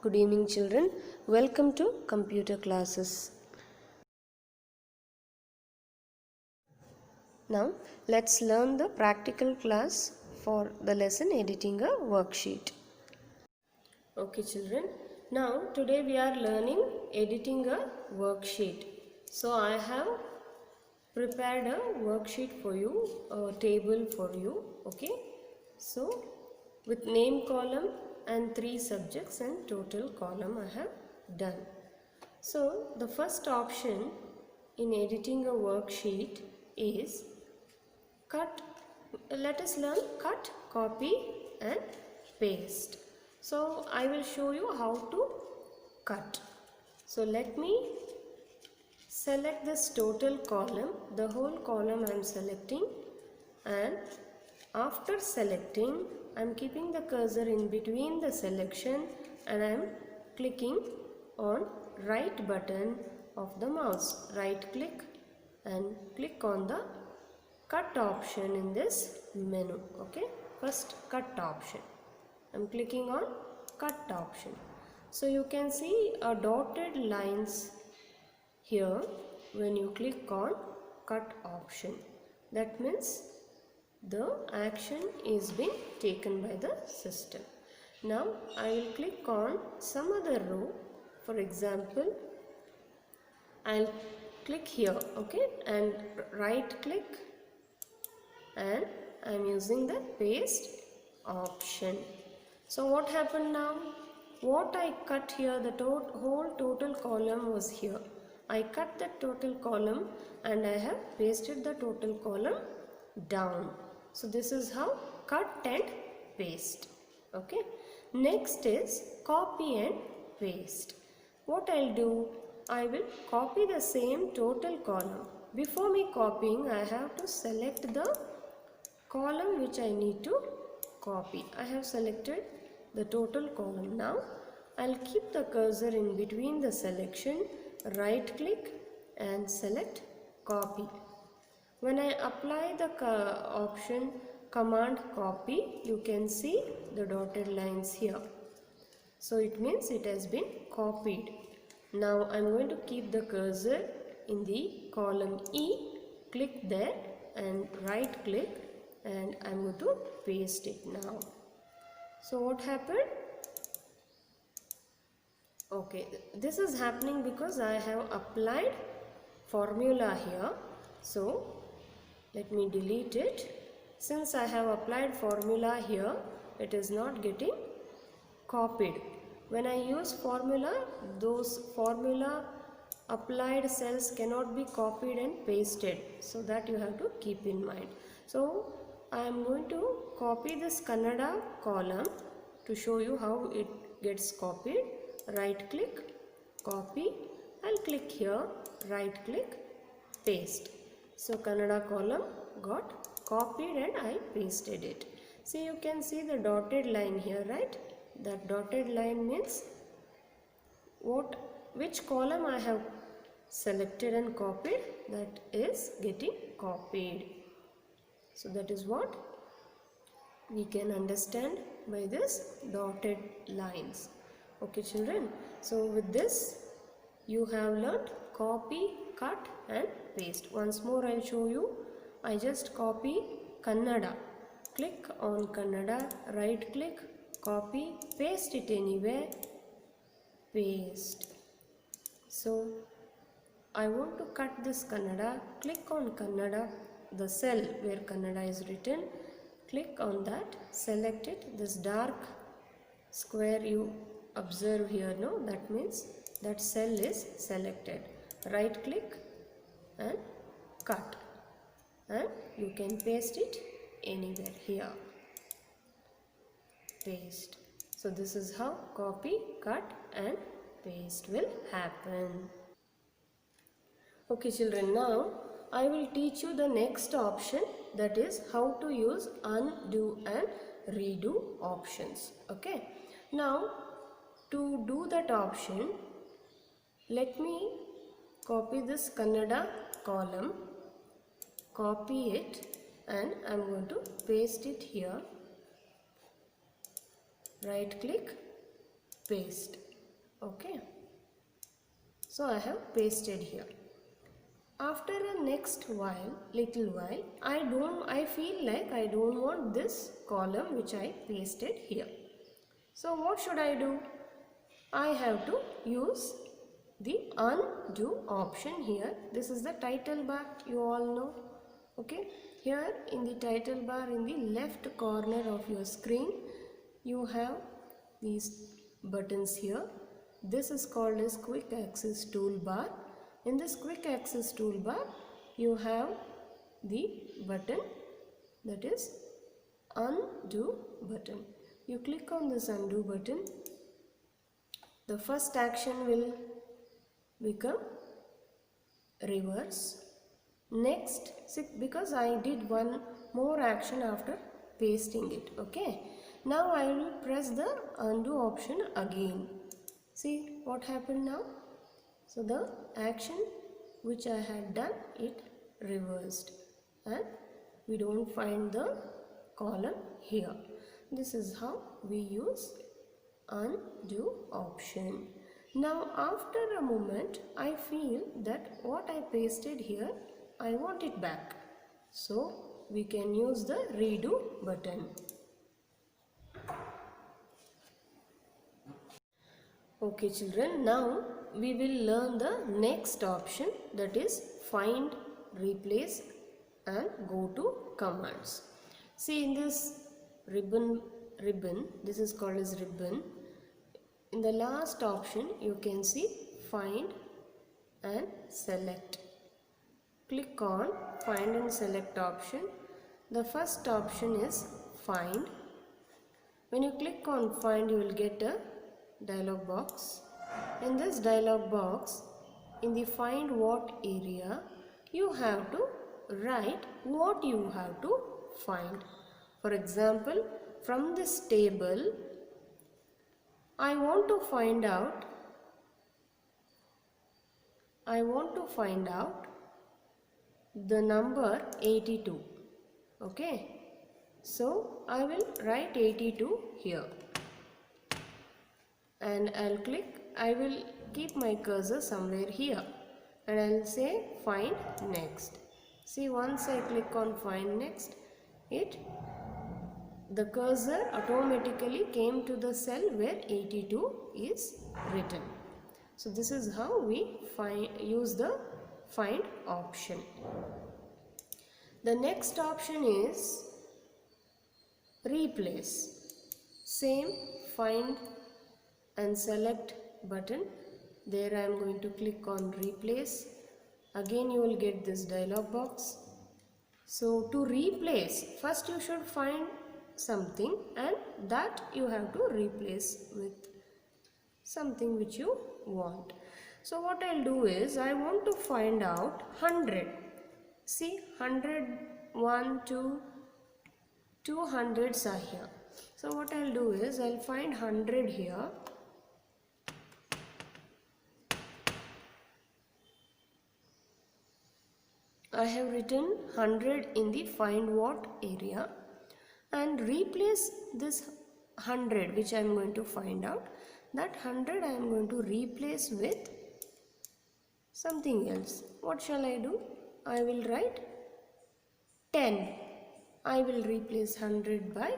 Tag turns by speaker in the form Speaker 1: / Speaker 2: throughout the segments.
Speaker 1: Good evening, children. Welcome to computer classes. Now, let's learn the practical class for the lesson editing a worksheet. Okay, children. Now, today we are learning editing a worksheet. So, I have prepared a worksheet for you, a table for you. Okay. So, with name column and 3 subjects and total column I have done. So, the first option in editing a worksheet is cut. Let us learn cut, copy and paste. So, I will show you how to cut. So, let me select this total column, the whole column I am selecting, and after selecting I am keeping the cursor in between the selection and I am clicking on right button of the mouse, right click and click on the cut option in this menu. Okay, first cut option, I am clicking on cut option. So you can see a dotted lines here when you click on cut option. That means the action is being taken by the system. Now I will click on some other row. For example, I'll click here, okay, and right click and I'm using the paste option. So what happened now? What I cut here, the whole total column was here. I cut the total column and I have pasted the total column down. So this is how cut and paste. Okay. Next is copy and paste. What I'll do, I will copy the same total column. Before me copying, I have to select the column which I need to copy. I have selected the total column. Now I'll keep the cursor in between the selection, right click and select copy. When I apply the option command copy, you can see the dotted lines here. So it means it has been copied. Now I am going to keep the cursor in the column E, click there and right click and I am going to paste it now. So what happened? Okay, this is happening because I have applied formula here. So let me delete it. Since I have applied formula here, it is not getting copied. When I use formula, those formula applied cells cannot be copied and pasted. So that you have to keep in mind. So I am going to copy this Kannada column to show you how it gets copied. Right click, copy. I'll click here, right click, paste. So Kannada column got copied and I pasted it. See, you can see the dotted line here, right? That dotted line means which column I have selected and copied, that is getting copied. So that is what we can understand by this dotted lines. Okay, children. So with this you have learnt copy, cut and paste. Once more I will show you. I just copy Kannada. Click on Kannada, right click, copy, paste it anywhere, paste. So I want to cut this Kannada, click on Kannada, the cell where Kannada is written, click on that, select it, this dark square you observe here, no, that means that cell is selected. Right click and cut and you can paste it anywhere here, paste. So this is how copy, cut and paste will happen. Okay children, now I will teach you the next option, that is how to use undo and redo options. Okay, now to do that option, let me copy this Kannada column, copy it and I am going to paste it here, right click, paste. Okay, so I have pasted here. After a little while, I feel like I don't want this column which I pasted here. So what should I do? I have to use the undo option here. This is the title bar, you all know. Okay, here in the title bar in the left corner of your screen, you have these buttons here. This is called as quick access toolbar. In this quick access toolbar, you have the button, that is undo button. You click on this undo button. The first action will become reverse. Next, because I did one more action after pasting it. Okay, now I will press the undo option again. See what happened now? So the action which I had done, it reversed and we don't find the column here. This is how we use undo option. Now after a moment, I feel that what I pasted here, I want it back. So we can use the redo button. Okay children, now we will learn the next option, that is find, replace and go to commands. See, in this ribbon, this is called as ribbon. In the last option you can see find and select. Click on find and select option. The first option is find. When you click on find, you will get a dialog box. In this dialog box, in the find what area, you have to write what you have to find. For example, from this table, I want to find out the number 82. Okay, so I will write 82 here and I will keep my cursor somewhere here and I will say find next. See, once I click on find next, the cursor automatically came to the cell where 82 is written. So this is how we use the find option. The next option is replace. Same find and select button. There I am going to click on replace. Again you will get this dialog box. So to replace, first you should find something and that you have to replace with something which you want. So what I'll do is, I want to find out 100. See, 100, 1, 2, 2 hundreds are here. So what I'll do is, I'll find 100 here. I have written 100 in the find what area and replace this 100 which I am going to find out. That 100 I am going to replace with something else. What shall I do? I will write 10. I will replace 100 by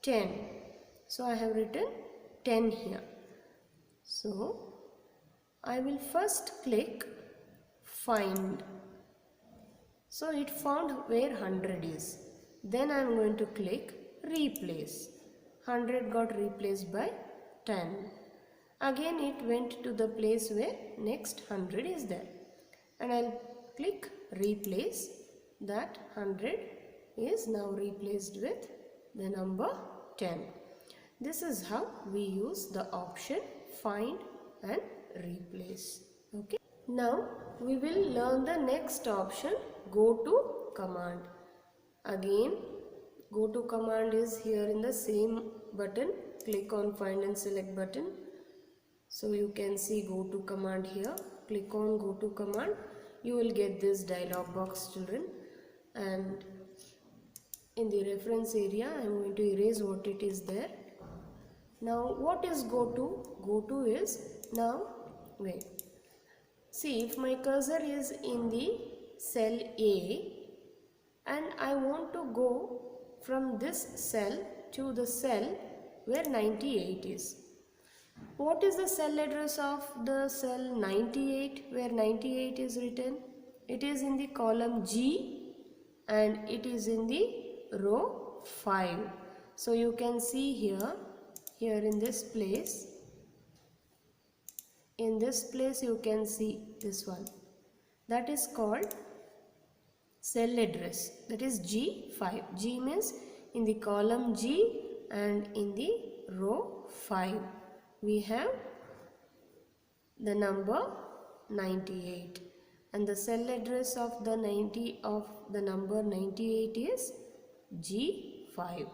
Speaker 1: 10. So I have written 10 here. So I will first click find. So it found where 100 is. Then I am going to click replace. 100 got replaced by 10. Again it went to the place where next 100 is there. And I will click replace. That 100 is now replaced with the number 10. This is how we use the option find and replace. Okay. Now we will learn the next option, go to command. Again, go to command is here in the same button. Click on find and select button. So you can see go to command here. Click on go to command. You will get this dialog box, children. And in the reference area, I am going to erase what it is there. Now what is go to? Go to is, now wait. See, if my cursor is in the cell A and I want to go from this cell to the cell where 98 is. What is the cell address of the cell 98 where 98 is written? It is in the column G and it is in the row 5. So you can see here in this place you can see this one. That is called cell address, that is G5. G means in the column G and in the row 5 we have the number 98 and the cell address of the number 98 is G5.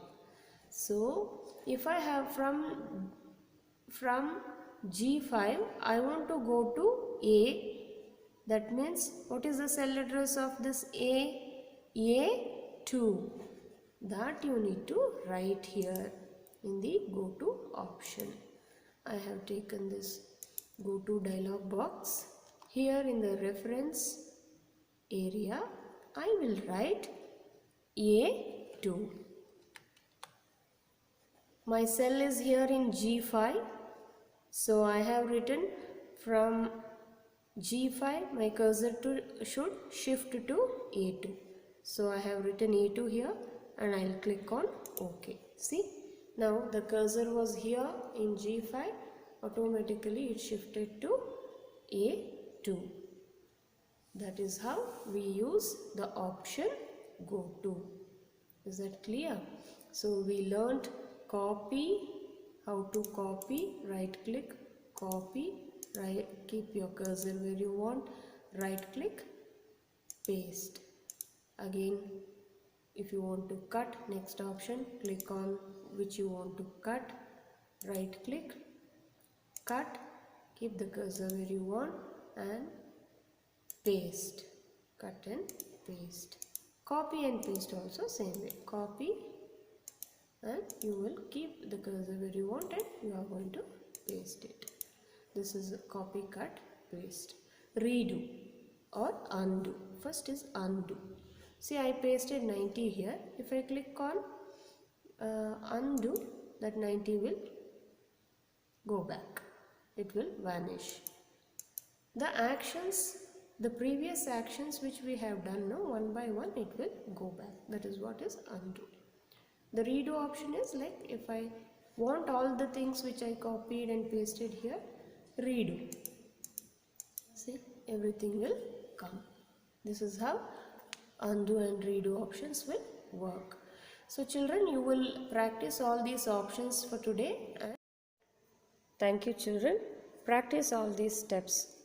Speaker 1: So if I have from G5 I want to go to A. That means what is the cell address of this A? A2. That you need to write here in the go to option. I have taken this go to dialog box. Here in the reference area I will write A2. My cell is here in G5. So I have written from G5 my cursor should shift to A2. So I have written A2 here and I will click on OK. See, now the cursor was here in G5, automatically it shifted to A2. That is how we use the option go to. Is that clear? So we learnt copy, how to copy, right click, copy, right, keep your cursor where you want, right click, paste. Again, if you want to cut, next option, click on which you want to cut, right click, cut, keep the cursor where you want and paste. Cut and paste. Copy and paste also same way. Copy and you will keep the cursor where you want and you are going to paste it. This is a copy, cut, paste. Redo or undo. First is undo. See, I pasted 90 here. If I click on undo, that 90 will go back. It will vanish. The actions, the previous actions which we have done now, one by one it will go back. That is what is undo. The redo option is like if I want all the things which I copied and pasted here, redo. See, everything will come. This is how undo and redo options will work. So children, you will practice all these options for today. And thank you children. Practice all these steps.